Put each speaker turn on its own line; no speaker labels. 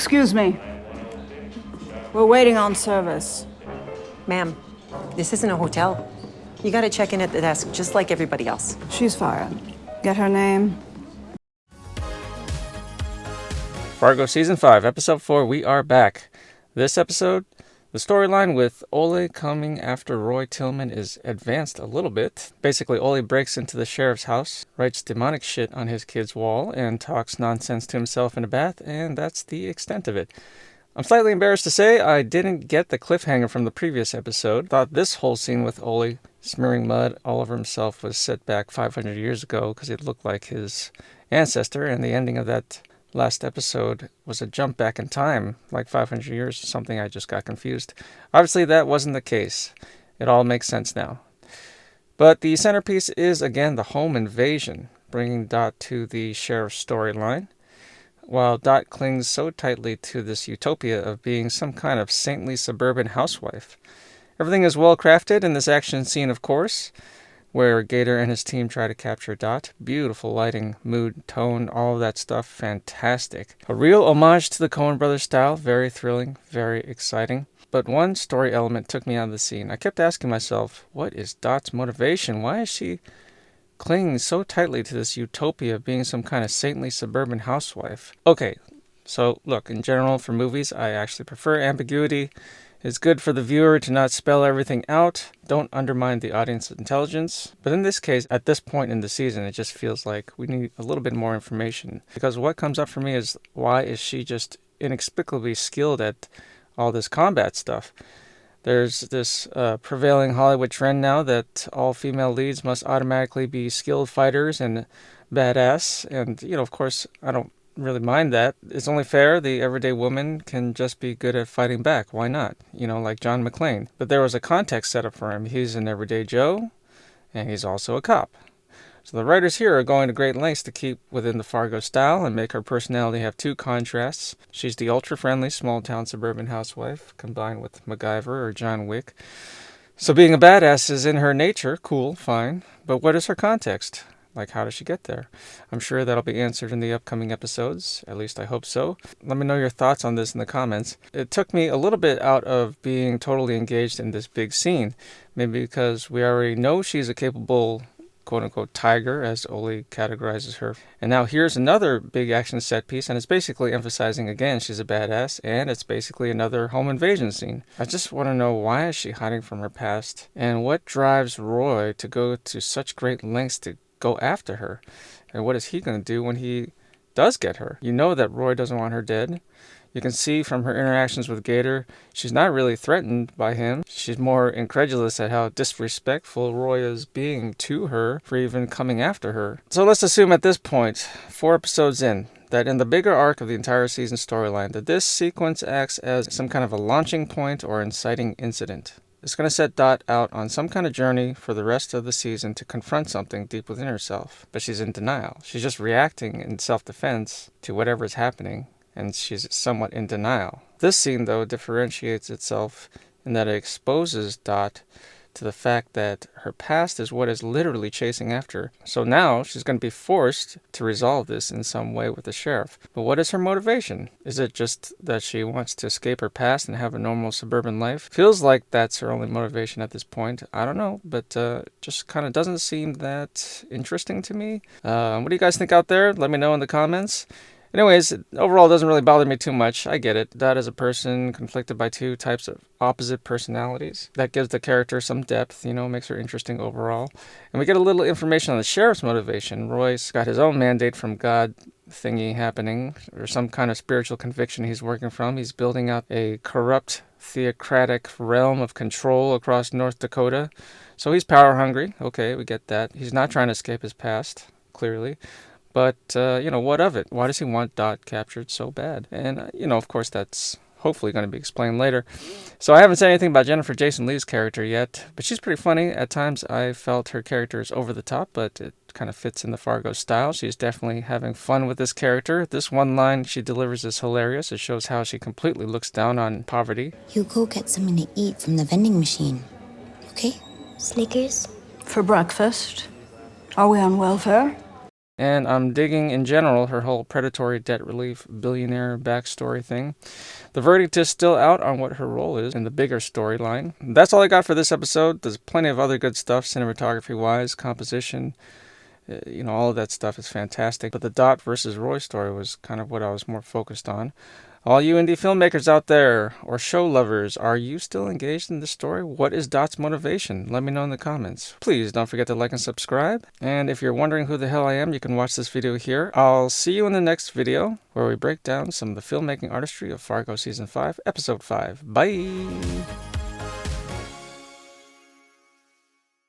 Excuse me. We're waiting on service.
Ma'am, this isn't a hotel. You gotta check in at the desk just like everybody else.
She's fired. Get her name?
Fargo Season 5, Episode 4, we are back. This episode, the storyline with Ole coming after Roy Tillman is advanced a little bit. Basically, Ole breaks into the sheriff's house, writes demonic shit on his kid's wall, and talks nonsense to himself in a bath, and that's the extent of it. I'm slightly embarrassed to say I didn't get the cliffhanger from the previous episode. Thought this whole scene with Ole smearing mud all over himself was set back 500 years ago because it looked like his ancestor, and the ending of that last episode was a jump back in time, like 500 years or something. I just got confused. Obviously, that wasn't the case. It all makes sense now. But the centerpiece is, again, the home invasion, bringing Dot to the sheriff's storyline. While Dot clings so tightly to this utopia of being some kind of saintly suburban housewife. Everything is well crafted in this action scene, of course, where Gator and his team try to capture Dot. Beautiful lighting, mood, tone, all of that stuff, fantastic. A real homage to the Coen brothers style, very thrilling, very exciting. But one story element took me out of the scene. I kept asking myself, what is Dot's motivation? Why is she clinging so tightly to this utopia of being some kind of saintly suburban housewife? Okay, so look, in general, for movies, I actually prefer ambiguity. It's good for the viewer to not spell everything out. Don't undermine the audience's intelligence. But in this case, at this point in the season, it just feels like we need a little bit more information. Because what comes up for me is, why is she just inexplicably skilled at all this combat stuff? There's this prevailing Hollywood trend now that all female leads must automatically be skilled fighters and badass. And, of course, I don't really mind that. It's only fair the everyday woman can just be good at fighting back. Why not? Like John McClane. But there was a context set up for him. He's an everyday Joe, and he's also a cop. So the writers here are going to great lengths to keep within the Fargo style and make her personality have two contrasts. She's the ultra-friendly small-town suburban housewife, combined with MacGyver or John Wick. So being a badass is in her nature. Cool, fine. But what is her context? Like, how does she get there? I'm sure that'll be answered in the upcoming episodes. At least I hope so. Let me know your thoughts on this in the comments. It took me a little bit out of being totally engaged in this big scene. Maybe because we already know she's a capable, quote-unquote, tiger, as Ole categorizes her. And now here's another big action set piece, and it's basically emphasizing, again, she's a badass, and it's basically another home invasion scene. I just want to know, why is she hiding from her past? And what drives Roy to go to such great lengths to go after her? And what is he going to do when he does get her? You know that Roy doesn't want her dead. You can see from her interactions with Gator, she's not really threatened by him. She's more incredulous at how disrespectful Roy is being to her for even coming after her. So let's assume at this point, 4 episodes in, that in the bigger arc of the entire season storyline, that this sequence acts as some kind of a launching point or inciting incident. It's going to set Dot out on some kind of journey for the rest of the season to confront something deep within herself. But she's in denial. She's just reacting in self-defense to whatever is happening, and she's somewhat in denial. This scene, though, differentiates itself in that it exposes Dot to the fact that her past is what is literally chasing after her. So now she's going to be forced to resolve this in some way with the sheriff. But what is her motivation? Is it just that she wants to escape her past and have a normal suburban life? Feels like that's her only motivation at this point. I don't know, but just kind of doesn't seem that interesting to me. What do you guys think out there? Let me know in the comments. Anyways, overall, it doesn't really bother me too much. I get it. Dot is a person conflicted by 2 types of opposite personalities. That gives the character some depth, makes her interesting overall. And we get a little information on the sheriff's motivation. Roy's got his own mandate from God thingy happening, or some kind of spiritual conviction he's working from. He's building out a corrupt, theocratic realm of control across North Dakota. So he's power hungry. Okay, we get that. He's not trying to escape his past, clearly. But, what of it? Why does he want Dot captured so bad? And, of course, that's hopefully going to be explained later. So I haven't said anything about Jennifer Jason Leigh's character yet, but she's pretty funny. At times I felt her character is over the top, but it kind of fits in the Fargo style. She's definitely having fun with this character. This one line she delivers is hilarious. It shows how she completely looks down on poverty.
You go get something to eat from the vending machine, okay?
Snickers?
For breakfast? Are we on welfare?
And I'm digging, in general, her whole predatory debt relief billionaire backstory thing. The verdict is still out on what her role is in the bigger storyline. That's all I got for this episode. There's plenty of other good stuff, cinematography-wise, composition. All of that stuff is fantastic. But the Dot versus Roy story was kind of what I was more focused on. All you indie filmmakers out there, or show lovers, are you still engaged in this story? What is Dot's motivation? Let me know in the comments. Please don't forget to like and subscribe. And if you're wondering who the hell I am, you can watch this video here. I'll see you in the next video, where we break down some of the filmmaking artistry of Fargo Season 5, Episode 5. Bye!